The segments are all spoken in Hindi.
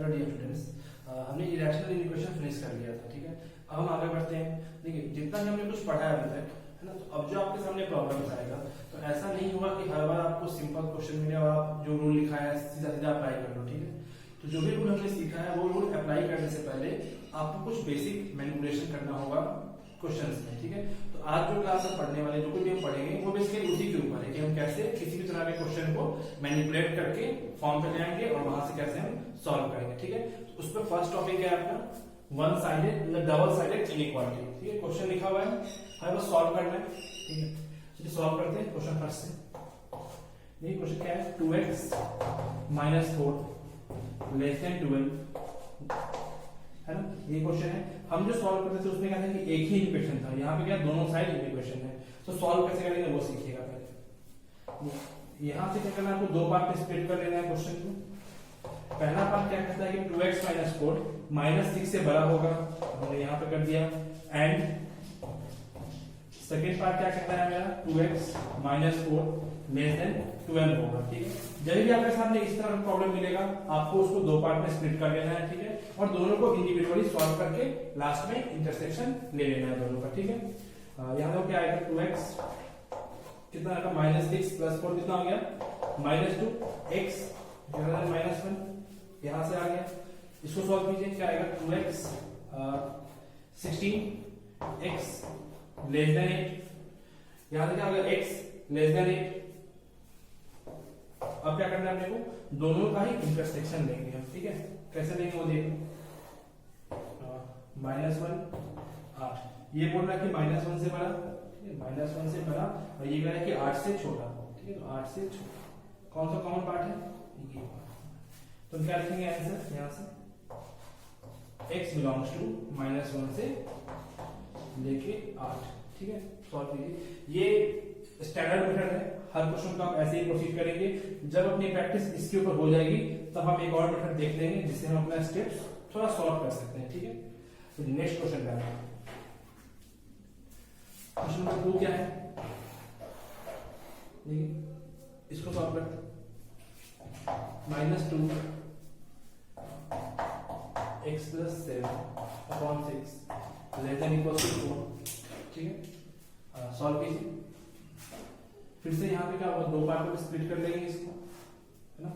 हेलो डियर स्टूडेंट्स, हमने इरेशनल इक्वेशन फिनिश कर लिया था। ठीक है, अब हम आगे बढ़ते हैं। देखिए, जितना भी हमने कुछ पढ़ा है अभी तक, है ना, तो अब जो आपके सामने प्रॉब्लम्स आएगा, तो ऐसा नहीं होगा कि हर बार आपको सिंपल क्वेश्चन मिले और आप जो रूल लिखा है सीधा सीधा अप्लाई कर लो। ठीक है, तो जो भी रूल हमने सीखा है वो रूल अप्लाई करने से पहले आपको कुछ बेसिक मैनिपुलेशन करना होगा क्वेश्चंस में। ठीक है, तो आज जो क्लास हम पढ़ने वाले, जो कुछ भी हम पढ़ेंगे वो बेसिकली उसी के ऊपर है कि हम कैसे किसी भी तरह के क्वेश्चन को मैनिपुलेट करके फॉर्म पे ले आएंगे और वहां से कैसे हम सॉल्व करेंगे। ठीक है, तो उस पर फर्स्ट टॉपिक है आपका one sided double sided inequality. ठीक है, क्वेश्चन लिखा हुआ है, हमें बस सॉल्व करना है। ठीक है, चलिए सॉल्व करते हैं क्वेश्चन फर्स्ट से। ये क्वेश्चन क्या है, 2x - 4 लेस देन 12, है ना, ये क्वेश्चन है। हम जो सॉल्व करते थे उसमें क्या था कि एक ही इक्वेशन था, यहाँ पे क्या दोनों साइड इक्वेशन है, तो सॉल्व कैसे करेंगे वो सीखिएगा पहले। यहाँ से क्या करना है, आपको दो पार्ट में स्प्लिट कर लेना है क्वेश्चन को। पहला पार्ट क्या कहता है कि 2x - 4 -6 से बड़ा होगा, हमने यहाँ पे कर दिया। एंड सेकेंड पार्ट क्या कहता है मेरा, 2x - 4 लेस देन 12 होगा। ठीक है, जब भी आपके सामने इस तरह का प्रॉब्लम मिलेगा, आपको उसको दो पार्ट में स्प्लिट कर लेना है। ठीक है, और दोनों को इंडिविजुअली सॉल्व करके लास्ट में इंटरसेक्शन ले लेना है दोनों का। ठीक है, यहाँ देखो क्या आएगा, 2x कितना आएगा, -6 + 4 कितना हो गया, -2, x -1, यहां से आ गया। इसको सॉल्व कीजिए, क्या आएगा, 2x 16 x लेस देन 8, यहां से क्या आ गया, x लेस देन 8। अब क्या करना है अपने को, दोनों का ही इंटरसेक्शन लेंगे हम। ठीक है, कैसे लेंगे वो देखो। -1 ये बोल रहा है कि -1 से बड़ा, -1 से बड़ा, और ये कह रहा है कि 8 से छोटा। ठीक है, तो 8 से छोटा कौन सा कॉमन पार्ट है, ये। तो क्या लिखेंगे आंसर, यहाँ से x बिलोंग्स टू -1 से लेके 8। ठीक है, सॉल्व कीजिए। ये स्टैंडर्ड मेथड है, हर क्वेश्चन को आप ऐसे ही प्रोसीड करेंगे। जब अपनी प्रैक्टिस इसके ऊपर हो जाएगी तब हम एक और मेथड देख लेंगे जिससे हम अपना स्टेप्स थोड़ा सॉल्व कर सकते हैं। ठीक है, तो नेक्स्ट क्वेश्चन क्या है, क्वेश्चन नंबर 2 क्या है, इसको सॉल्व करते हैं। -2 x + 7/6 less than equal to 4। ठीक है, सॉल्व कीजिए। फिर से यहाँ पे क्या होगा, दो पार्ट में स्प्लिट कर लेंगे इसको, है ना।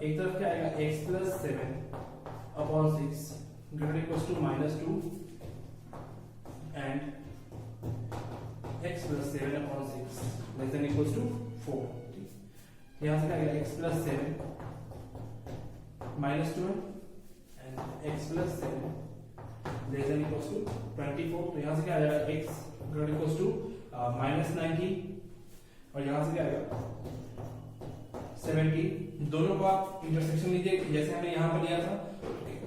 एक तरफ क्या आएगा, x + 7/6 greater equals to -2 and x + 7/6 less than equals to 4। यहाँ से क्या आएगा, x + 7 -12 and x + 7 less than equals to 24। तो यहाँ से क्या आ जाएगा, x greater equals to -19 और यहाँ से क्या आएगा 70। दोनों को आप इंटरसेक्शन लीजिए जैसे हमने यहाँ पर लिया था।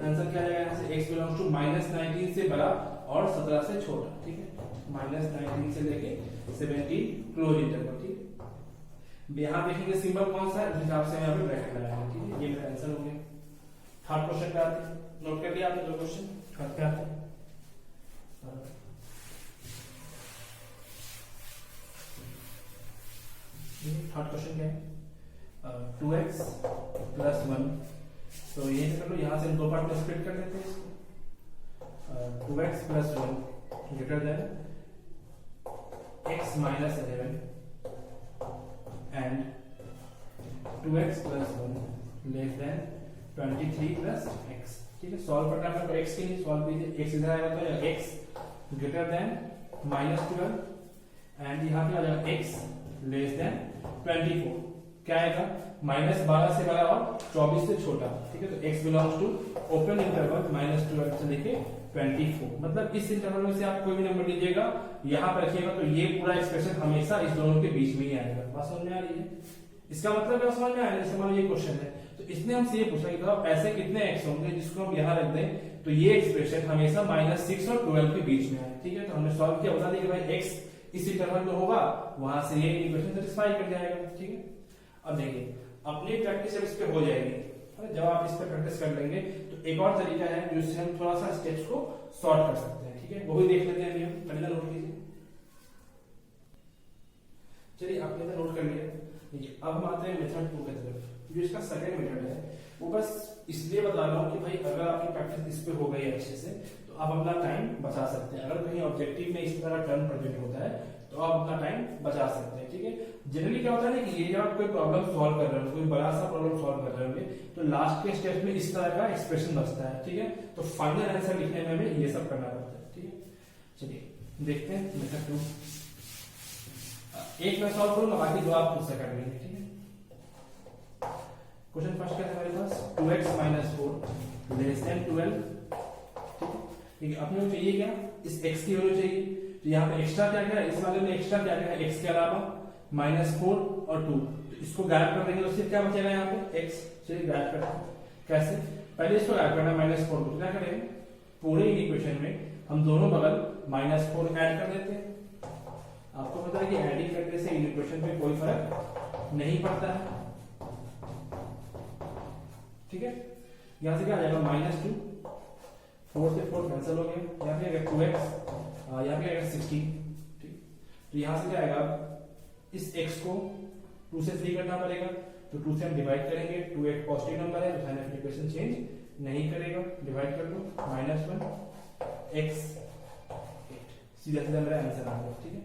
आंसर क्या आ जाएगा, यहाँ से x बिलोंग्स टू -19 से बड़ा और 17 से छोटा। ठीक है, -19 से लेके 17 क्लोज इंटरवल। ठीक है, यहाँ देखेंगे सिंबल कौन सा है, उस हिसाब से यहाँ पे ब्रैकेट लगाएंगे। ठीक है, ये मेरा आंसर हो गया। थर्ड क्वेश्चन पे आते हैं, नोट कर लिया आपने दो क्वेश्चन। थर्ड पे आते हैं, थर्ड क्वेश्चन क्या है, 2x + 1। तो ये कर लो, यहाँ से हम दो पार्ट में स्प्लिट कर देते हैं इसको। 2x + 1 greater than x - 11 and 2x + 1 less than 23 + x। ठीक है, सॉल्व करना है तो x के लिए सॉल्व कीजिए। x इधर आएगा तो x ग्रेटर देन -12 एंड यहाँ पे आ जाएगा x लेस देन 24। क्या आएगा, -12 से बड़ा और 24 से छोटा। ठीक है, तो x belongs to open interval -12 से लेके 24। मतलब इस इंटरवल में से आप कोई भी नंबर लीजिएगा, यहाँ पर रखिएगा, तो ये पूरा एक्सप्रेशन हमेशा इस दोनों के बीच में ही आएगा। बात समझ में आ रही है, इसका मतलब है समझ में आया। जैसे मान लो ये क्वेश्चन है, तो इसने हमसे ये पूछा कि ऐसे कितने x होंगे जिसको हम यहाँ रख दें तो ये एक्सप्रेशन हमेशा -6 और 12 के बीच में आए। ठीक है, तो हमने सॉल्व किया, बता दिया कि भाई x इस इंटरवल में होगा, वहां से ये इक्वेशन सेटिस्फाई कर जाएगा। ठीक है, अब देखिए अपनी प्रैक्टिस जब इस पे हो जाएगी, जब आप इस पे प्रैक्टिस कर लेंगे, तो एक और तरीका है जिससे हम थोड़ा सा स्टेप्स को सॉर्ट कर सकते हैं। ठीक है, वो भी देख लेते हैं। हम पहले नोट कीजिए, चलिए आपने नोट कर लिया। अब हम आते हैं मेथड 2 की तरफ। जो इसका सेकंड मेथड है वो बस इसलिए बता रहा हूँ कि भाई अगर आपकी प्रैक्टिस इस पे हो गई अच्छे से तो आप अपना टाइम बचा सकते हैं। अगर कहीं ऑब्जेक्टिव में इस तरह टर्म प्रेजेंट होता है तो आप अपना टाइम बचा सकते हैं, ठीक है। जनरली क्या होता है ना कि ये जब आप कोई प्रॉब्लम सॉल्व कर रहे हो, कोई बड़ा सा प्रॉब्लम सॉल्व कर रहे होंगे तो लास्ट के स्टेप में इस तरह का एक्सप्रेशन बचता है, ठीक है। तो फाइनल आंसर लिखने में हमें ये सब करना पड़ता है, ठीक है। चलिए देखते हैं मेथड 2। एक मैं सॉल्व करूंगा, बाकी दो आप खुद से कर लेंगे, ठीक है। क्वेश्चन फर्स्ट क्या है हमारे पास, 2x - 4 लेस देन 12, ठीक है। अपने को चाहिए क्या, इस x की वैल्यू चाहिए। तो यहाँ पे एक्स्ट्रा क्या क्या है, इस वाले में एक्स्ट्रा क्या क्या है, x के अलावा -4 और 2, तो इसको गायब कर देंगे तो सिर्फ क्या बचेगा यहाँ पे x। चलिए गायब करते हैं। कैसे, पहले इसको गायब करना है -4 को, क्या करेंगे पूरे इक्वेशन में हम दोनों बगल -4 ऐड कर देते हैं। आपको पता है कि एडिंग करने से इन इक्वेशन पे कोई फर्क नहीं पड़ता है, ठीक है। यहां से क्या आ जाएगा -2, 4 से 4 कैंसिल हो गया, यहाँ पे आएगा 2x, यहाँ पे आएगा 16, ठीक। तो यहाँ से क्या आएगा, इस x को 2 से 3 करना पड़ेगा, तो 2 से हम डिवाइड करेंगे, 2 एक पॉजिटिव नंबर है तो साइन ऑफ इक्वेशन चेंज नहीं करेगा, डिवाइड कर दो, -1 x 8, सीधा सीधा मेरा आंसर आ गया, ठीक है।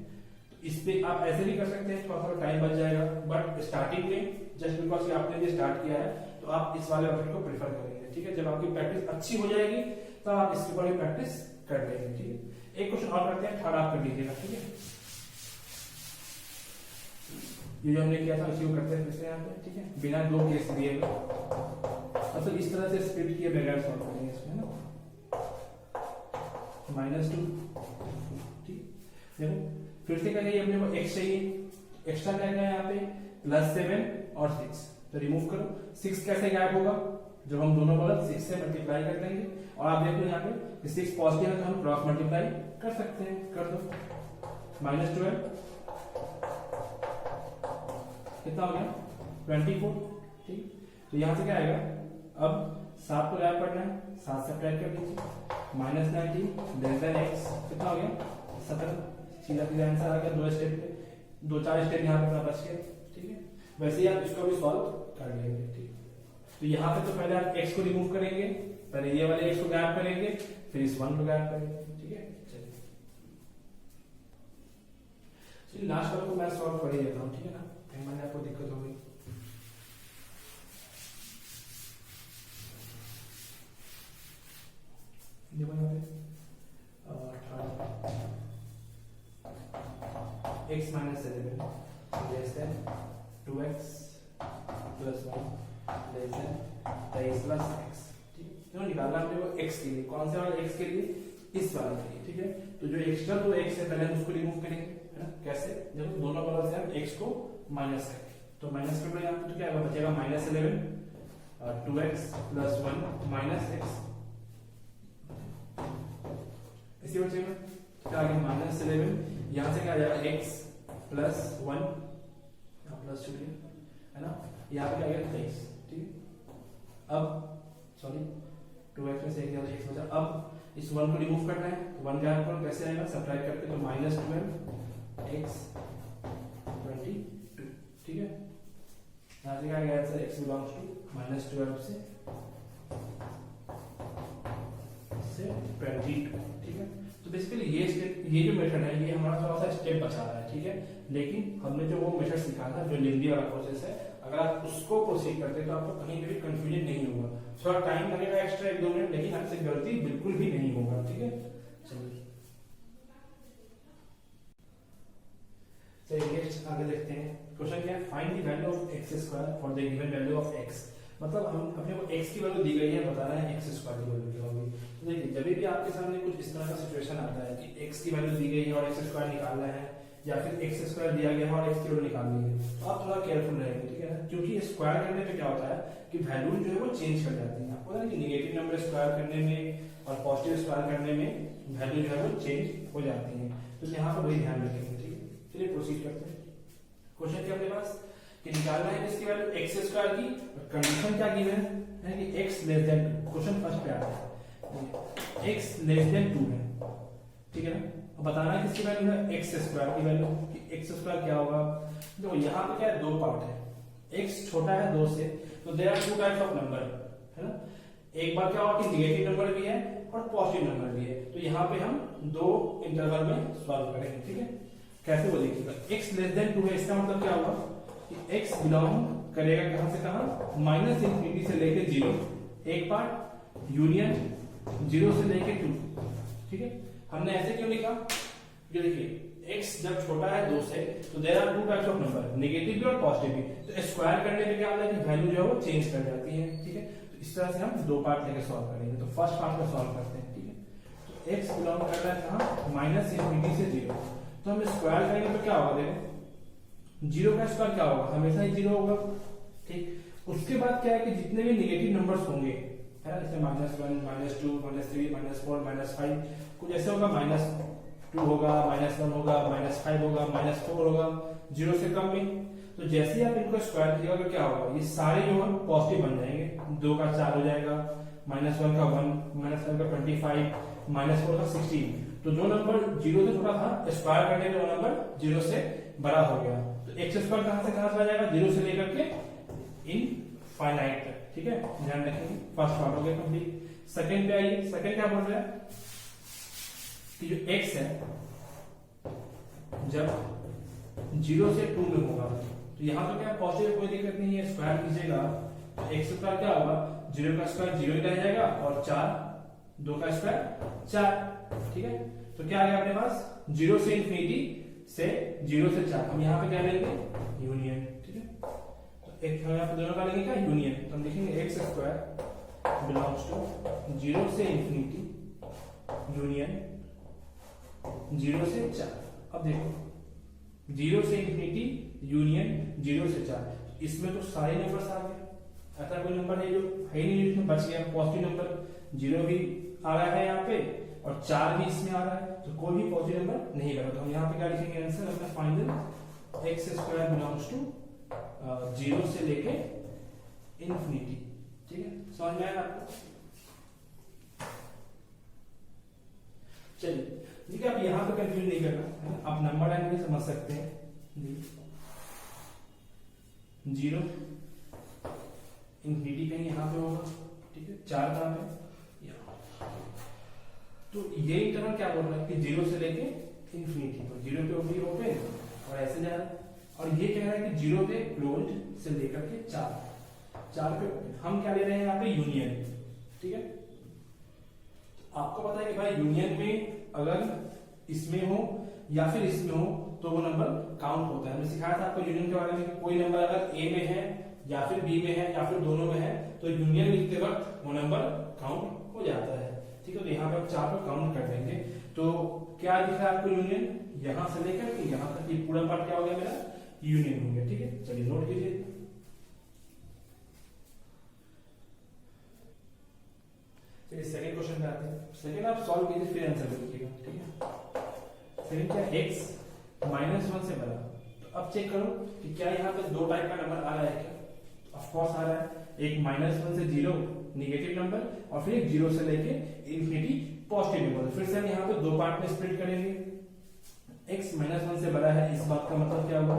तो इस पे आप ऐसे भी कर सकते हैं, थोड़ा सा टाइम बच जाएगा, बट स्टार्टिंग में जस्ट बिकॉज आपने ये स्टार्ट किया है तो आप इस वाले मेथड को प्रेफर करेंगे, ठीक है। जब आपकी प्रैक्टिस अच्छी हो जाएगी तो आप इसके ऊपर भी प्रैक्टिस कर लेंगे, ठीक है। एक क्वेश्चन और करते हैं, थर्ड आप कर लीजिएगा, ठीक है। ये जो हमने किया था उसी को करते हैं फिर से यहाँ पे, ठीक है, बिना दो केस दिए हुए। मतलब इस तरह से स्प्लिट किए बगैर सॉल्व करेंगे इसमें ना, -2, ठीक। देखो फिर से क्या चाहिए अपने को, x चाहिए, एक्स्ट्रा क्या है यहाँ पे +7 और 6, तो रिमूव करो। 6 कैसे गायब होगा, जब हम दोनों बगल 6 से मल्टीप्लाई कर देंगे, और आप देख लो यहाँ पे 6 पॉजिटिव है तो हम क्रॉस मल्टीप्लाई कर सकते हैं, कर दो, -12 कितना हो गया 24, ठीक। तो यहाँ से क्या आएगा, अब 7 को गायब करना है, 7 से ट्रैक कर दीजिए, -19 लेस देन x कितना हो गया 17, सीधा सीधा आंसर आ गया। 2 स्टेप पे, 2-4 स्टेप यहाँ पे अपना बच गया, ठीक है। वैसे ही आप इसको भी सॉल्व कर लेंगे, ठीक। तो यहाँ पे तो पहले आप x को रिमूव करेंगे, पहले ये वाले x को गायब करेंगे, फिर इस 1 को गायब करेंगे, ठीक है। चलिए लास्ट वाले को मैं सॉल्व कर ही देता हूँ, ठीक है ना, कहीं मैंने आपको दिक्कत हो गई। देखो यहाँ पे x - 11 less than 2x + 1 less than 23 + x, ठीक। क्यों निकालना हमने वो x के लिए, कौन से वाले x के लिए, इस वाले के लिए, ठीक है। तो जो एक्स्ट्रा तो x है पहले हम उसको रिमूव करेंगे, है ना। कैसे, देखो दोनों बगल से हम x को माइनस करेंगे, तो माइनस कर लो यहाँ पे, तो क्या बचेगा -11 और 2x + 1 - x, इसी बचेगा क्या आ गया -11, यहाँ से क्या आ जाएगा x + 1, प्लस छूट गया, है ना। यहाँ पे क्या आ गया 23, ठीक है। अब सॉरी 2x में से एक x बचा, अब इस 1 को रिमूव करना है, 1 गायब करो, कैसे आएगा सब्ट्रैक्ट करके, तो -12 x 22, ठीक है। यहाँ से क्या आ गया आंसर, x बिलोंग्स टू -12 से 22, ठीक है। तो बेसिकली ये जो मेथड है ये हमारा थोड़ा सा स्टेप बचा रहा है, ठीक है। लेकिन हमने जो वो मेथड सीखा था जो लिंडी वाला प्रोसेस है, अगर आप उसको प्रोसीड करते हैं तो आपको कहीं भी कंफ्यूजन नहीं होगा। थोड़ा टाइम लगेगा एक्स्ट्रा 1-2 मिनट, लेकिन आपसे गलती बिल्कुल भी नहीं होगा, ठीक है। चलिए नेक्स्ट आगे देखते हैं। क्वेश्चन क्या है, find the value of x² for the given value of x। मतलब हम अपने को x की वैल्यू दी गई है, बताना है x² की वैल्यू क्या होगी। तो देखिए जब भी आपके सामने कुछ इस तरह का सिचुएशन आता है कि x की वैल्यू दी गई है और x² निकालना है, या फिर x² दिया गया है और x की वैल्यू निकालनी है, तो आप थोड़ा केयरफुल रहेंगे, ठीक है ना। क्योंकि स्क्वायर करने पे क्या होता है कि वैल्यू जो है वो चेंज कर जाती है। आपको पता है कि नेगेटिव नंबर स्क्वायर करने में और पॉजिटिव स्क्वायर करने में वैल्यू जो है वो चेंज हो जाती है, तो यहाँ पर वही ध्यान रखेंगे, ठीक है। चलिए प्रोसीड करते हैं। क्वेश्चन क्या अपने पास कि निकालना है इसकी वैल्यू x² की, कंडीशन क्या गिवन है कि x less than 2। Question first पे आता है x लेस देन 2 है, ठीक है ना। अब बताना है किसकी वैल्यू है, x² की वैल्यू, कि x² क्या होगा। देखो यहाँ पे क्या है, दो पार्ट है, x छोटा है 2 से, तो there are 2 types of number, है ना। एक बार क्या होगा कि निगेटिव नंबर भी है और पॉजिटिव नंबर भी है, तो यहाँ पे हम दो इंटरवल में सॉल्व करेंगे, ठीक है। कैसे वो देखिएगा, x लेस देन 2 है, इसका मतलब क्या होगा कि x बिलोंग करेगा कहां से कहां, माइनस इंफिनिटी से लेके 0, एक पार्ट यूनियन 0 से लेके 2, ठीक है। हमने ऐसे क्यों लिखा, ये देखिए x जब छोटा है 2 से, तो there are two types of number, negative भी और पॉजिटिव भी, तो स्क्वायर करने पे क्या होता है कि वैल्यू जो है वो चेंज कर जाती है, ठीक है। तो इस तरह से हम दो पार्ट लेके सॉल्व करेंगे। तो फर्स्ट पार्ट में सॉल्व करते हैं, ठीक है। तो x बिलोंग कर रहा है कहां, माइनस इंफिनिटी से 0, तो हम स्क्वायर करेंगे तो क्या होगा, देखो 0 का स्क्वायर क्या होगा, हमेशा ही 0 होगा, ठीक। उसके बाद क्या है कि जितने भी नेगेटिव नंबर्स होंगे, है ना, जैसे -1, -2, -3, -4, -5, कुछ ऐसे होगा, -2 होगा, -1 होगा, -5 होगा, -4 होगा, 0 से कम में। तो जैसे ही आप इनको स्क्वायर कीजिएगा तो क्या होगा, ये सारे जो है पॉजिटिव बन जाएंगे, 2 का 4 हो जाएगा, -1 का 1, -7 का 25, -4 का 16। तो जो नंबर 0 से छोटा था, स्क्वायर करने पे वो नंबर 0 से बड़ा हो गया। तो x स्क्वायर कहां से कहां चला जाएगा, 0 से लेकर के इनफाइनाइट तक, ठीक है, ध्यान रखेंगे। फर्स्ट पार्ट हो गया कंप्लीट। सेकंड पे आइए, सेकंड क्या बोल रहा है कि जो x है जब 0 से 2 में होगा, तो यहां तो क्या पॉजिटिव, कोई दिक्कत नहीं है, स्क्वायर कीजिएगा तो x स्क्वायर क्या होगा, 0 का स्क्वायर 0 ही रह जाएगा, और 4, 2 का स्क्वायर 4, ठीक है। तो क्या आ गया अपने पास, 0 से इंफिनिटी से 0 से 4, हम यहाँ पे क्या लेंगे, यूनियन, ठीक है। तो एक हम यहाँ पे दोनों का लेंगे क्या, यूनियन, तो हम लिखेंगे x स्क्वायर बिलोंग्स टू 0 से इंफिनिटी यूनियन 0 से 4। अब देखो 0 से इंफिनिटी यूनियन 0 से 4, इसमें तो सारे नंबर्स आ गए, ऐसा कोई नंबर है जो है नहीं जिसमें बच गया, पॉजिटिव नंबर 0 भी आ रहा है यहाँ पे और 4 भी इसमें आ रहा है, तो कोई भी पॉजिटिव नंबर नहीं बना। तो हम यहाँ पे क्या लिखेंगे आंसर अपना final, x square belongs to 0 से लेके इंफिनिटी, ठीक है। समझ में आया आपको, चलिए ठीक है। अब यहाँ पे कंफ्यूज नहीं करना है ना, आप नंबर लाइन भी समझ सकते हैं, 0 इंफिनिटी कहीं यहाँ पे होगा, ठीक है, 4 कहाँ पे, तो ये इंटरवल क्या बोल रहा है कि 0 से लेके इंफिनिटी, तो 0 पे भी ओपन और ऐसे जा रहा है, और ये कह रहा है कि 0 पे क्लोज्ड से लेकर के 4 पे ओपन। हम क्या ले रहे हैं यहाँ पे, यूनियन, ठीक है। तो आपको पता है कि भाई यूनियन में अगर इसमें हो या फिर इसमें हो तो वो नंबर काउंट होता है। हमने सिखाया था आपको यूनियन के बारे में, कोई नंबर अगर ए में है या फिर बी में है या फिर दोनों में है तो यूनियन लिखते वक्त वो नंबर काउंट हो जाता है, ठीक है। तो यहाँ पर 4 को काउंट कर देंगे, तो क्या दिख रहा है आपको, यूनियन यहां से लेकर के यहां तक ये पूरा पार्ट क्या हो गया मेरा, यूनियन हो गया, ठीक है। चलिए नोट कीजिए। चलिए सेकंड क्वेश्चन पे आते हैं। सेकंड आप सॉल्व कीजिए फिर आंसर लिखिएगा, ठीक है। सेकंड क्या, x -1 से बड़ा, तो अब चेक करो कि क्या यहाँ पे दो टाइप का नंबर आ रहा है क्या, ऑफ कोर्स आ रहा है, एक -1 से 0 नेगेटिव नंबर और फिर एक 0 से लेके इंफिनिटी पॉजिटिव नंबर। फिर से हम यहाँ पे दो पार्ट में स्प्लिट करेंगे, x -1 से बड़ा है, इस बात का मतलब क्या हुआ,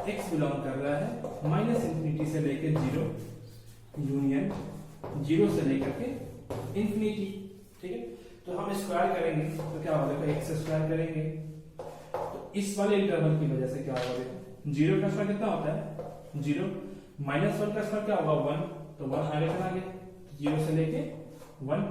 x बिलोंग कर रहा है माइनस इंफिनिटी से लेके 0 यूनियन 0 से लेकर के इंफिनिटी, ठीक है। तो हम स्क्वायर करेंगे तो क्या होगा, देखो x स्क्वायर करेंगे तो इस वाले इंटरवल की वजह से क्या होगा, देखो 0 का स्क्वायर कितना होता है 0, -1 का स्क्वायर क्या होगा 1, तो 1 आगे चला गया 0 से लेके 1,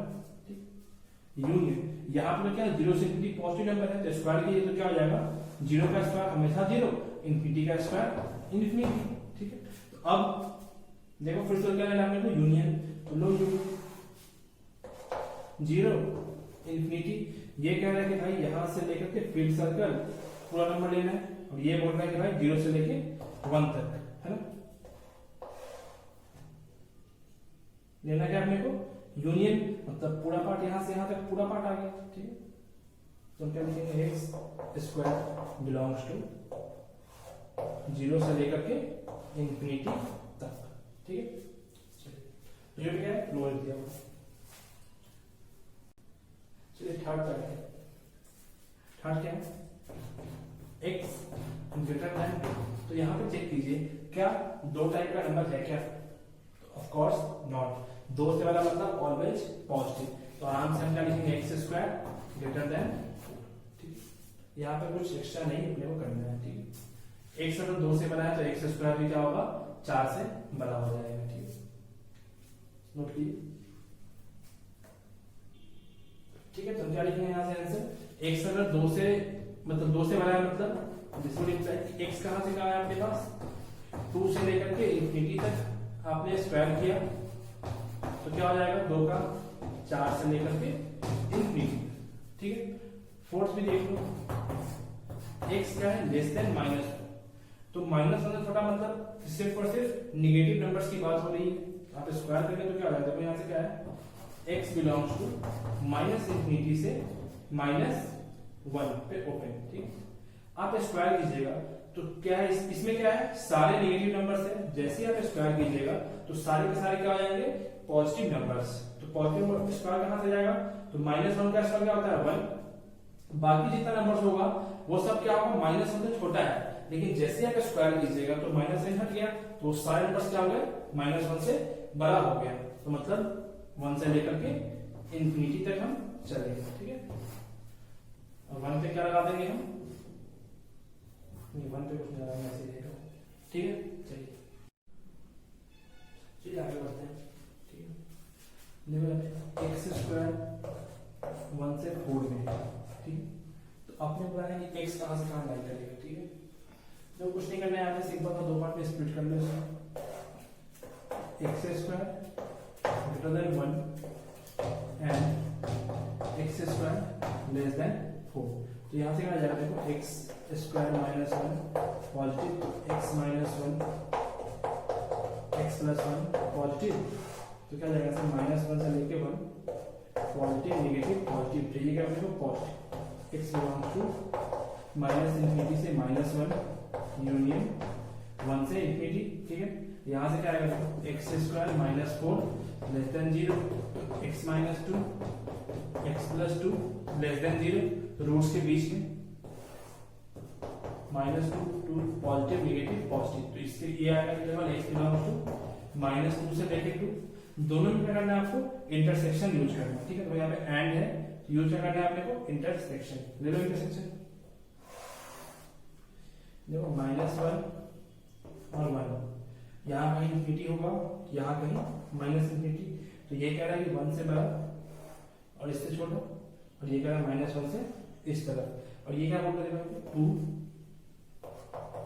यूनियन यहाँ पर क्या है 0 से इंफिनिटी पॉजिटिव नंबर है, तो स्क्वायर कीजिए तो क्या हो जाएगा, 0 का स्क्वायर हमेशा 0, इंफिनिटी का स्क्वायर इंफिनिटी, ठीक है। तो अब देखो फिर से क्या लेना है आपने, यूनियन, तो लो यूनियन 0 इंफिनिटी, ये कह रहा है कि भाई यहां से लेकर के फील्ड सर्कल पूरा नंबर लेना है, और ये बोल रहा है कि भाई 0 से लेके 1 तक, है ना। लेना क्या अपने को, यूनियन मतलब पूरा पार्ट यहां से यहां तक पूरा पार्ट आ गया, ठीक है। तो हम क्या लिखेंगे, x स्क्वायर बिलोंग्स टू 0 से लेकर के इंफिनिटी तक, ठीक है। चलिए ये क्या है, लोअर दिया हुआ। चलिए थर्ड क्या है, थर्ड क्या है, x ग्रेटर देन, तो यहां पे चेक कीजिए क्या दो टाइप का नंबर है क्या, ऑफ कोर्स नॉट, 2 से बड़ा मतलब ऑलवेज पॉजिटिव, तो आराम से हम क्या लिखेंगे एक्स स्क्वायर ग्रेटर देन 4। ठीक है, यहाँ पे कुछ एक्स्ट्रा नहीं अपने को करना है। ठीक है, एक्स अगर 2 से बड़ा है तो एक्स स्क्वायर भी क्या होगा 4 से बड़ा हो जाएगा। ठीक है, नोट कीजिए। ठीक है, तो क्या लिखेंगे यहाँ से आंसर, एक्स अगर 2 से मतलब 2 से बड़ा है मतलब एक्स कहां से कहां है आपके पास 2 से लेकर के इंफिनिटी तक आपने स्क्वायर किया तो क्या हो जाएगा 2 का 4 से लेकर के इंफिनिटी। ठीक है, फोर्थ भी देख लो, एक्स क्या है लेस देन -1, तो -1 से छोटा मतलब सिर्फ और सिर्फ निगेटिव नंबर्स की बात हो रही है। आप स्क्वायर करेंगे तो क्या हो जाएगा, यहाँ से क्या है x बिलोंग्स टू -इंफिनिटी से -1 पे ओपन। ठीक, आप स्क्वायर कीजिएगा तो क्या है इसमें क्या है सारे नेगेटिव नंबर्स है, जैसे ही आप स्क्वायर कीजिएगा तो सारे के सारे क्या हो जाएंगे पॉजिटिव नंबर्स, तो पॉजिटिव स्क्वायर कहां से जाएगा, तो -1 का स्क्वायर क्या होता है 1, बाकी जितना नंबर्स होगा वो सब क्या होगा -1 से छोटा है, लेकिन जैसे आप स्क्वायर कीजिएगा तो -1 हट गया तो सारे नंबर्स क्या हो गए -1 से बड़ा हो गया, तो मतलब 1 से लेकर के इंफिनिटी तक हम चलेंगे। ठीक है, और 1 पे क्या लगा देंगे हम, 1 पे कुछ नहीं लगाना, ऐसे ही रहेगा। ठीक है, चलिए आगे बढ़ते हैं। ठीक है, देखो एक्स स्क्वायर 1 से 4 में। ठीक, तो आपने बोला है कि एक्स कहां से कहां लाई करेगा। ठीक है, तो कुछ नहीं करना है, आपने सिंपल सा 2 पार्ट में स्प्लिट कर लो इसको, x square greater than 1 and x square less than 4। तो यहाँ से क्या आ जाएगा, देखो x square -1 positive, x -1 x +1 positive, तो क्या जाएगा -1 से लेके 1 पॉजिटिव नेगेटिव पॉजिटिव, तो ये क्या देखो positive, x belongs to -infinity से -1 यूनियन 1 से इंफिनिटी। ठीक है, यहाँ से क्या आएगा x square -4 less than 0, x -2 x +2 less than 0, roots के बीच में -2 पॉजिटिव नेगेटिव पॉजिटिव, तो इसके ये आएगा केवल एक्स बिलोंग्स टू -2 से लेके 2, दोनों में क्या करना है आपको इंटरसेक्शन यूज करना है। ठीक है, तो यहाँ पे एंड है, यूज क्या करना है आपने को इंटरसेक्शन, ले लो इंटरसेक्शन, देखो -1 और 1 यहाँ कहीं इंफिनिटी होगा, यहाँ कहीं -इंफिनिटी, तो ये कह रहा है कि 1 से बड़ा और इससे छोटा, और ये कह रहा है -1 से इस तरफ, और ये क्या बोल रहे हैं 2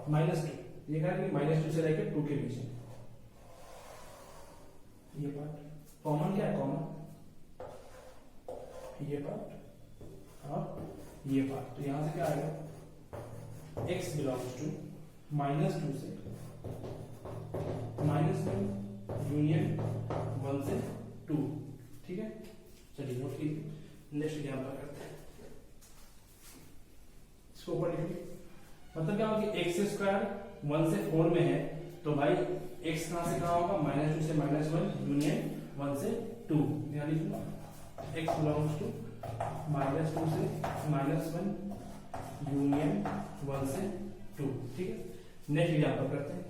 -2, ये कह रहा है कि -2 से लेकर 2 के बीच में। ये पार्ट कॉमन क्या है, कॉमन ये पार्ट और ये पार्ट, तो यहां से क्या आएगा x बिलोंग्स टू -2 से -1 यूनियन 1 से 2। ठीक है, चलिए नोट कीजिए, नेक्स्ट एग्जांपल करते हैं, इसको ऊपर लिखिए। मतलब क्या होगा कि x स्क्वायर 1 से 4 में है, तो भाई x कहां से कहां होगा -2 से -1 यूनियन 1 से 2, यहां लिख लो x बिलोंग्स टू -2 से -1 यूनियन 1 से 2। ठीक है, नेक्स्ट एग्जांपल करते हैं।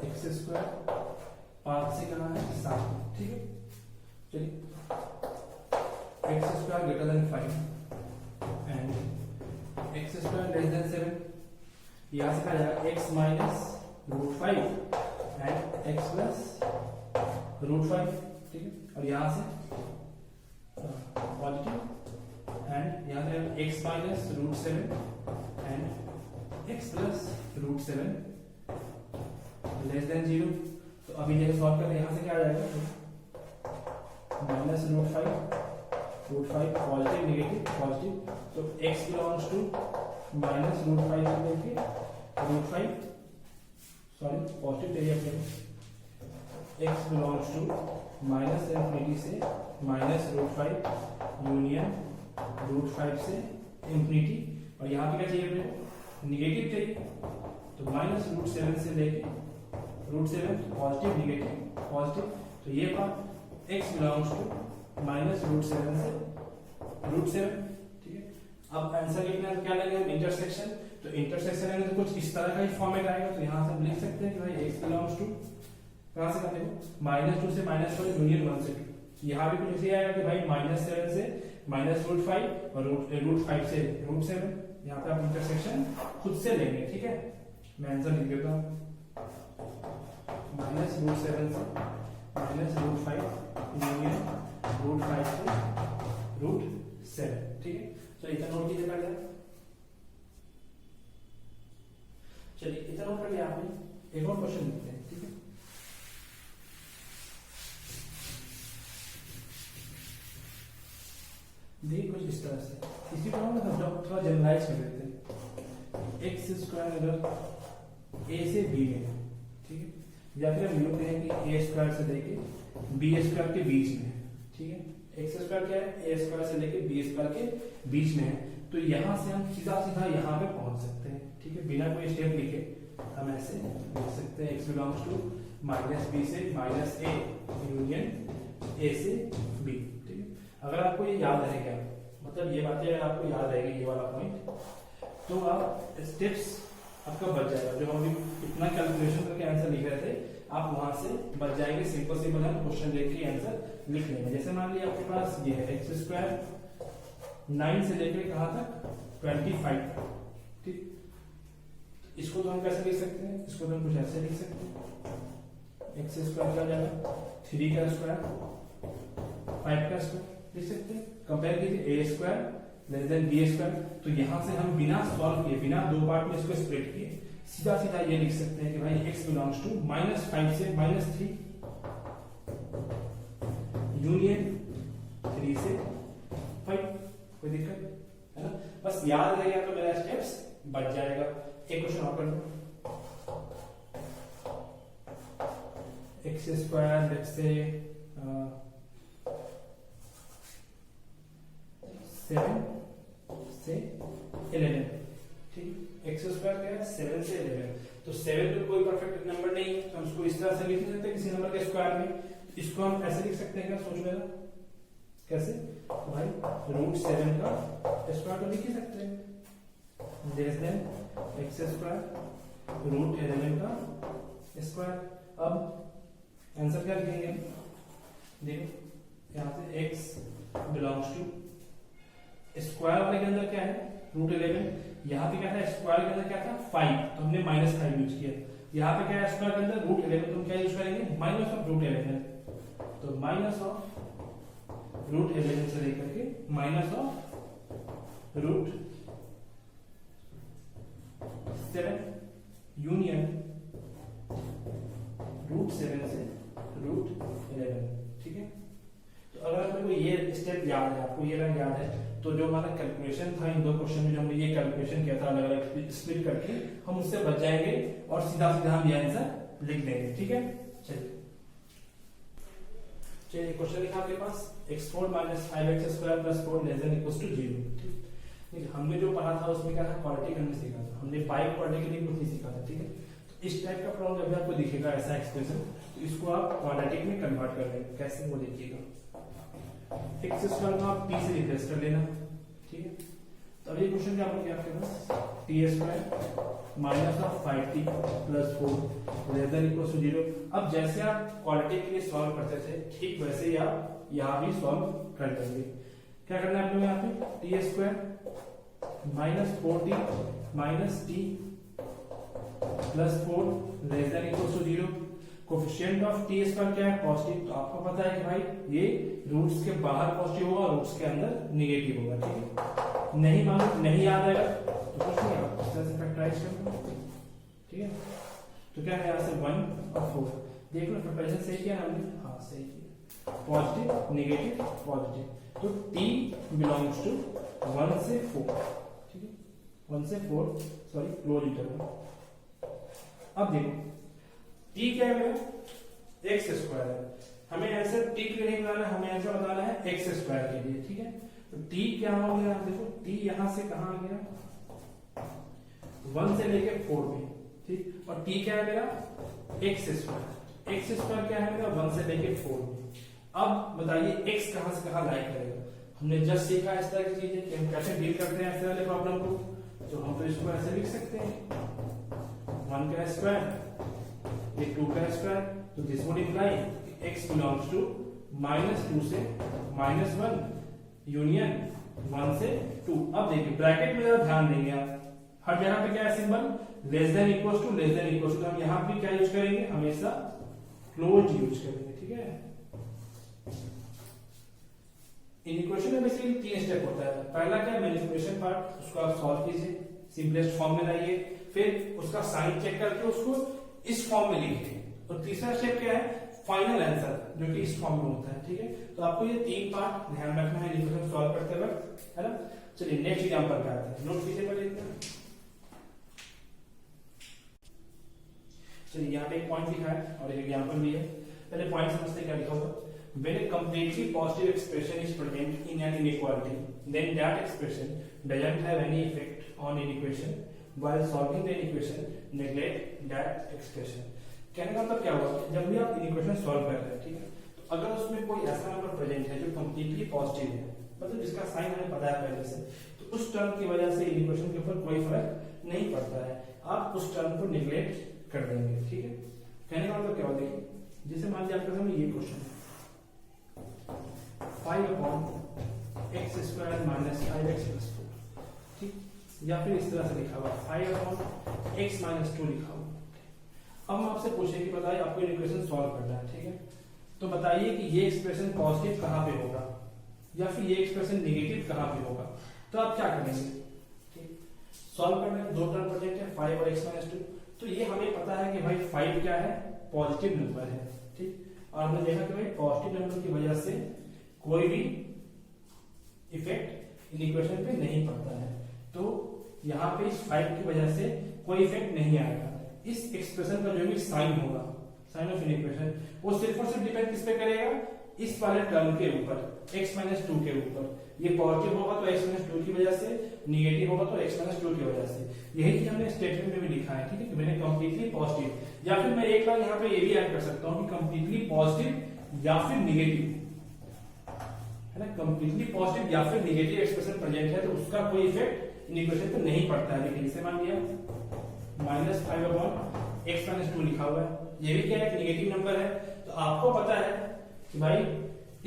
एक्स स्क्वायर 5 से कहां है 7। ठीक है, चलिए x square greater than 5 and x square less than 7, यहां से क्या जाएगा x -√5 एंड x +√5। ठीक है, और यहां से पॉजिटिव एंड यहां से x -√7 and x +√7 less than 0। तो अभी जैसे सॉल्व करें, यहां से क्या आ जाएगा -√5 पॉजिटिव नेगेटिव पॉजिटिव, तो x बिलोंग्स टू -√5 से लेके √5 सॉरी पॉजिटिव चाहिए अपने, x बिलोंग्स टू -इंफिनिटी से -√5 यूनियन √5 से इंफिनिटी, और यहाँ पे क्या चाहिए अपने निगेटिव चाहिए, तो -√7 से लेके √7 पॉजिटिव नेगेटिव पॉजिटिव, तो ये पार्ट x बिलोंग्स टू -√7 से √7, ठीक है। अब आंसर लिखना है तो क्या लेंगे हम, इंटरसेक्शन। तो इंटरसेक्शन लेंगे तो कुछ इस तरह का ही फॉर्मेट आएगा। तो यहाँ से हम लिख सकते हैं कि भाई x बिलोंग्स टू, कहाँ से करते हो, -2 से -1 यूनियन 1 से 2। यहाँ भी कुछ ऐसे आएगा कि भाई -7 से -√5 और √5 से √7। यहाँ पे आप इंटरसेक्शन खुद से लेंगे, ठीक है। मैं आंसर लिख देता हूँ, -√7 से -√5 यूनियन √5 से √7, ठीक है। तो इतना नोट कीजिए पहले। चलिए इतना नोट कर लिया आपने, एक और क्वेश्चन लिखते हैं, ठीक है। देखिए कुछ इस तरह से, इसी को हम थोड़ा जनरलाइज कर देते हैं। x² अगर a से b में, ठीक है, या फिर हम यूं कहें कि a² से लेके b² के बीच में है, ठीक है। x² क्या है, a² से लेके b² के बीच में है। तो यहां से हम सीधा सीधा यहाँ पे पहुंच सकते हैं, ठीक है, बिना कोई स्टेप लिखे। हम ऐसे लिख सकते हैं x बिलोंग्स टू -b से -a यूनियन a से b, ठीक है। अगर आपको ये याद रहेगा, मतलब ये बातें अगर आपको याद रहेगी, ये वाला पॉइंट, तो आप स्टेप्स आपका बच जाएगा। जो हम इतना कैलकुलेशन करके आंसर लिख रहे थे, आप वहां से बच जाएंगे। सिंपल हम क्वेश्चन देख के आंसर लिख लेंगे। जैसे मान लिया आपके पास ये है x² 9 से लेकर कहां तक, 25 तक, ठीक। इसको तो हम कैसे लिख सकते हैं, इसको तो हम कुछ ऐसे लिख सकते हैं, x² क्या जाएगा, 3 का स्क्वायर 5 का स्क्वायर लिख सकते हैं। कंपेयर कीजिए a² b²। तो यहां से हम बिना सॉल्व किए, बिना दो पार्ट में इसको स्प्लिट किए, सीधा सीधा ये लिख सकते हैं कि भाई x बिलोंग्स टू -5 से -3 यूनियन 3 से 5। कोई दिक्कत है ना, बस याद रहेगा तो मेरा स्टेप्स बच जाएगा। एक क्वेश्चन और कर लो, x² लेट्स से 7 से 11, ठीक। x² क्या है, 7 से 11। तो 7 तो कोई परफेक्ट नंबर नहीं है, तो हम इसको इस तरह से लिख नहीं सकते किसी नंबर के स्क्वायर में। इसको हम ऐसे लिख सकते हैं, क्या सोच लेना, कैसे, तो भाई √7 का स्क्वायर तो लिख ही सकते हैं, लेस देन x² √11 का स्क्वायर। अब आंसर क्या लिखेंगे, देखो यहाँ से x बिलोंग्स टू, स्क्वायर वाले के अंदर क्या है, √11। यहाँ पे क्या था, स्क्वायर के अंदर क्या था, 5, तो हमने -5 यूज किया। यहाँ पे क्या है, स्क्वायर के अंदर √11, तो हम क्या यूज करेंगे, -√11। तो -√11 से लेकर के -√7 यूनियन √7 से √11, ठीक है। तो अगर आपको ये स्टेप याद है, आपको ये रंग याद है, तो जो हमारा कैलकुलेशन था इन दो क्वेश्चन में, जो हमने ये कैलकुलेशन किया था अलग अलग स्प्लिट करके, हम उससे बच जाएंगे और सीधा सीधा हम ये आंसर लिख देंगे, ठीक है। चलिए क्वेश्चन लिखा आपके पास, x4 - 5x² + 4 ≤ 0। ठीक, हमने जो पढ़ा था उसमें क्या था, क्वाड्रेटिक हमने सीखा था, हमने बाई क्वाड्रेटिक के लिए कुछ नहीं सीखा था, ठीक है। तो इस टाइप का प्रॉब्लम जब भी आपको दिखेगा ऐसा एक्सप्रेशन, तो इसको आप क्वाड्रेटिक में कन्वर्ट कर लेंगे। कैसे, वो देखिएगा, x² को आप t से रिप्लेस कर लेना, ठीक है। तो अब ये क्वेश्चन क्या आपके पास, t² -5t + 4 ≤ 0। अब जैसे आप क्वाड्रेटिक के लिए सॉल्व करते थे, ठीक वैसे ही आप यहाँ भी सॉल्व कर लेंगे। क्या करना है आपको, यहाँ पे t² -4t -t + 4 ≤ 0। Coefficient of t² क्या है, पॉजिटिव। तो आपको पता है कि भाई ये रूट्स के बाहर पॉजिटिव होगा, रूट्स के अंदर नेगेटिव होगा, ठीक है। नहीं मालूम, नहीं याद आएगा तो कुछ नहीं, आप इस तरह से फैक्टराइज कर लो, ठीक है। तो क्या है, यहाँ से 1 और 4 देख लो, फैक्टराइजेशन सही किया ना हमने, हाँ सही किया, पॉजिटिव नेगेटिव पॉजिटिव। तो t बिलोंग्स टू 1 से 4, ठीक है, 1 से 4, सॉरी क्लोज इंटरवल। अब देखो t क्या है मेरा, x² है, हमें आंसर t के लिए नहीं बताना, हमें आंसर बताना है x² के लिए, ठीक है। तो t क्या हो गया, देखो t यहां से कहां आ गया, 1 से लेके 4 में, ठीक। और t क्या है मेरा, x² क्या है मेरा, 1 से लेके 4 में। अब बताइए x कहां से कहां लाई करेगा, हमने जस्ट सीखा इस तरह की चीजें कि हम कैसे डील करते हैं ऐसे वाले प्रॉब्लम को। तो हम तो इसको ऐसे लिख सकते हैं 1 का स्क्वायर ये 2 का स्क्वायर, तो this would imply x belongs to -2 से -1 यूनियन 1 से 2। अब देखिए ब्रैकेट में जरा ध्यान देंगे आप, हर जगह पे क्या है symbol less than equals to less than equals to, हम यहाँ पे क्या यूज करेंगे हमेशा क्लोज यूज करेंगे, ठीक है। इन इक्वेशन में बेसिकली 3 स्टेप होता है। पहला क्या मैनिपुलेशन पार्ट, उसको आप सॉल्व कीजिए, सिंपलेस्ट फॉर्म में लाइए, फिर उसका साइन चेक करके उसको इस फॉर्म में लिखिए, और तीसरा स्टेप क्या है फाइनल आंसर जो कि इस फॉर्म में होता है, ठीक है। तो आपको ये 3 पार्ट ध्यान रखना है इक्वेशन सॉल्व करते वक्त, है ना। चलिए नेक्स्ट एग्जांपल पे आते हैं, नोट कीजिए पहले इतना। चलिए यहाँ पे एक पॉइंट लिखा है और एक एग्जांपल भी है। पहले पॉइंट समझते हैं क्या लिखा होगा। When a completely positive expression is present in an inequality, then that expression doesn't have any effect on inequation. While solving the inequation, neglect that expression. कहने का मतलब क्या हुआ, जब भी आप इक्वेशन सॉल्व कर रहे हैं, ठीक है, तो अगर उसमें कोई ऐसा नंबर प्रेजेंट है जो कंप्लीटली पॉजिटिव है, मतलब जिसका साइन हमें पता है पहले से, तो उस टर्म की वजह से इक्वेशन के ऊपर कोई फर्क नहीं पड़ता है, आप उस टर्म को निगलेक्ट कर देंगे, ठीक है। कहने का मतलब क्या हुआ, देखिए जैसे मान लीजिए आपके सामने ये क्वेश्चन 5/x² - 5x + 4, ठीक, या फिर इस तरह से लिखा हुआ 5/x - 2 लिखा हुआ। अब हम आपसे पूछे कि बताइए आपको इक्वेशन सॉल्व करना है, ठीक है, तो बताइए कि ये एक्सप्रेशन पॉजिटिव कहां पे होगा या फिर ये एक्सप्रेशन नेगेटिव कहां पे होगा, तो आप क्या करेंगे, ठीक, सॉल्व करना है, दो टर्म प्रेजेंट है 5 और x - 2, तो ये हमें पता है कि भाई 5 क्या है पॉजिटिव नंबर है, ठीक, और हमने देखा कि भाई पॉजिटिव नंबर की वजह से कोई भी इफेक्ट इन इक्वेशन पे नहीं पड़ता है, तो यहाँ पे इस 5 की वजह से कोई इफेक्ट नहीं आएगा। इस एक्सप्रेशन का जो भी साइन होगा, साइन ऑफ इन इक्वेशन, वो सिर्फ और सिर्फ डिपेंड किस पे करेगा, इस वाले टर्म के ऊपर, x - 2 के ऊपर। ये पॉजिटिव होगा तो x - 2 की वजह से, नेगेटिव होगा तो x - 2 की वजह से। यही चीज हमने स्टेटमेंट में भी लिखा है, ठीक है, कि मैंने कंप्लीटली पॉजिटिव, या फिर मैं एक बार यहाँ पे ये भी ऐड कर सकता हूँ कि कंप्लीटली पॉजिटिव या फिर नेगेटिव, है ना, कंप्लीटली पॉजिटिव या फिर नेगेटिव एक्सप्रेशन प्रेजेंट है तो उसका कोई इफेक्ट इन इक्वेशन पे नहीं पड़ता है। लेकिन इसे मान लिया -5/x - 2 लिखा हुआ है, ये भी क्या है नेगेटिव नंबर है, तो आपको पता है कि भाई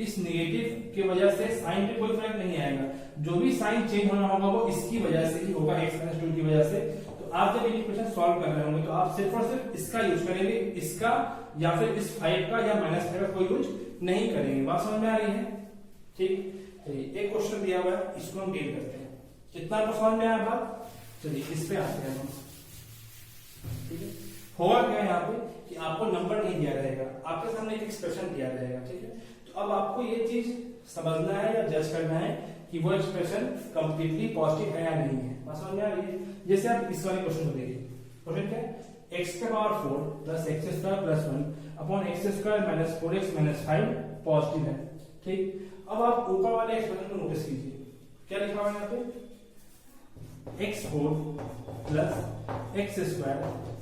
इस नेगेटिव की वजह से साइन पे कोई फर्क नहीं आएगा, जो भी साइन चेंज होना होगा वो इसकी वजह से ही होगा, x - 2 की वजह से। तो आप जब ये इक्वेशन सॉल्व कर रहे होंगे तो आप सिर्फ और सिर्फ इसका यूज करेंगे, इसका या फिर इस 5 का या -5 का कोई यूज नहीं करेंगे। बात समझ में आ रही है, ठीक। चलिए एक क्वेश्चन दिया हुआ है, इसको हम डील करते हैं, कितना आपको समझ में आया बात। चलिए इस पे आते हैं हम, ठीक है। होगा क्या यहाँ पे कि आपको नंबर नहीं दिया रहेगा, आपके सामने एक एक्सप्रेशन दिया रहेगा, ठीक है, तो अब आपको ये चीज समझना है या जज करना है कि वो एक्सप्रेशन कंप्लीटली पॉजिटिव है या नहीं है। बात समझ में आ रही है। जैसे आप इस वाले क्वेश्चन को देखिए, क्वेश्चन क्या है, x⁴ + x² + 1 / x² - 4x - 5 positive है, ठीक। अब आप ऊपर वाले एक्सप्रेशन को नोटिस कीजिए, क्या लिखा हुआ है यहाँ पे x4 + x²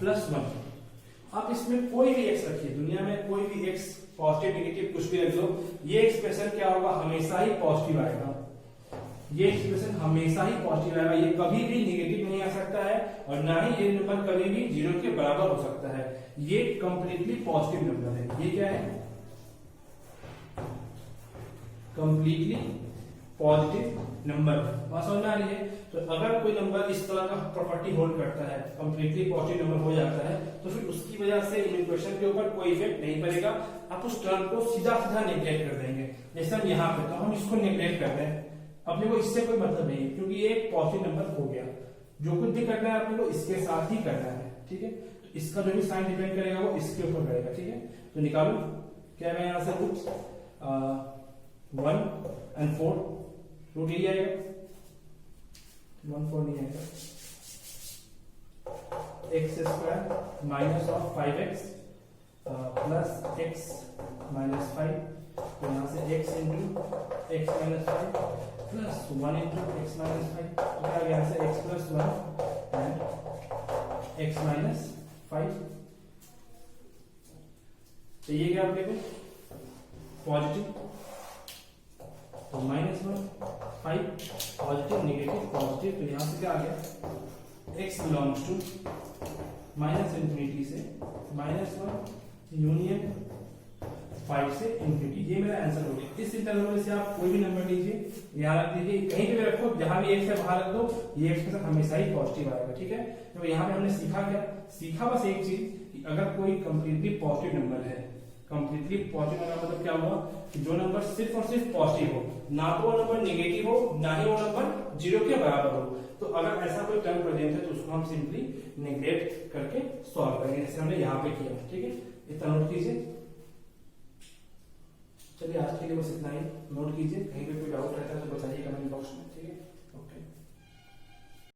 + 1। आप इसमें कोई भी x रखिए, दुनिया में कोई भी x पॉजिटिव नेगेटिव कुछ भी रख लो, ये एक्सप्रेशन क्या होगा हमेशा ही पॉजिटिव आएगा, ये एक्सप्रेशन हमेशा ही पॉजिटिव आएगा, ये कभी भी नेगेटिव नहीं आ सकता है और ना ही ये नंबर कभी भी 0 के बराबर हो सकता है, ये कंप्लीटली पॉजिटिव नंबर है। ये क्या है कंप्लीटली पॉजिटिव नंबर, बात समझ में आ रही है। तो अगर कोई नंबर इस तरह का प्रॉपर्टी होल्ड करता है, कंप्लीटली पॉजिटिव नंबर हो जाता है, तो फिर उसकी वजह से इन इक्वेशन के ऊपर कोई इफेक्ट नहीं पड़ेगा, आप उस टर्म को सीधा सीधा नेग्लेक्ट कर देंगे। जैसे हम यहाँ पे, तो हम इसको नेग्लेक्ट कर रहे हैं, अपने को इससे कोई मतलब नहीं है क्योंकि ये एक पॉजिटिव नंबर हो गया, जो कुछ भी करना है अपने को इसके साथ ही करना है, ठीक है। तो इसका जो भी साइन डिपेंड करेगा वो इसके ऊपर करेगा, ठीक है। तो निकालो क्या है यहाँ से कुछ 1 और 4 रूट यही आएगा, 1 4 नहीं आएगा, x² - 5x + x - 5, तो यहाँ से x × x - 5 + 1 × x - 5, तो क्या गया यहाँ से x + 1 and x - 5। तो ये क्या आप देखो पॉजिटिव, तो -1 5 पॉजिटिव नेगेटिव पॉजिटिव, तो यहाँ से क्या आ गया x बिलोंग्स टू -∞ से -1 यूनियन 5 से इंफिनिटी, ये मेरा आंसर हो गया। इस इंटरवल में से आप कोई भी नंबर लीजिए, यहाँ रख दीजिए, कहीं पे भी रखो, जहां भी x है वहां रख दो, ये x के साथ हमेशा ही पॉजिटिव आएगा, ठीक है। तो यहाँ पे हमने सीखा क्या, सीखा बस एक चीज कि अगर कोई कंप्लीटली पॉजिटिव नंबर है, कंप्लीटली पॉजिटिव नंबर मतलब क्या हुआ कि जो नंबर सिर्फ और सिर्फ पॉजिटिव हो, ना तो वो नंबर नेगेटिव हो ना ही वो नंबर 0 के बराबर हो, तो अगर ऐसा कोई टर्म प्रेजेंट है तो उसको हम सिंपली नेग्लेक्ट करके सॉल्व करेंगे, जैसे हमने यहाँ पे किया, ठीक है। इतना नोट कीजिए। चलिए आज के लिए बस इतना ही, नोट कीजिए, कहीं पे कोई डाउट रहता है तो बताइए कमेंट बॉक्स में, ठीक है।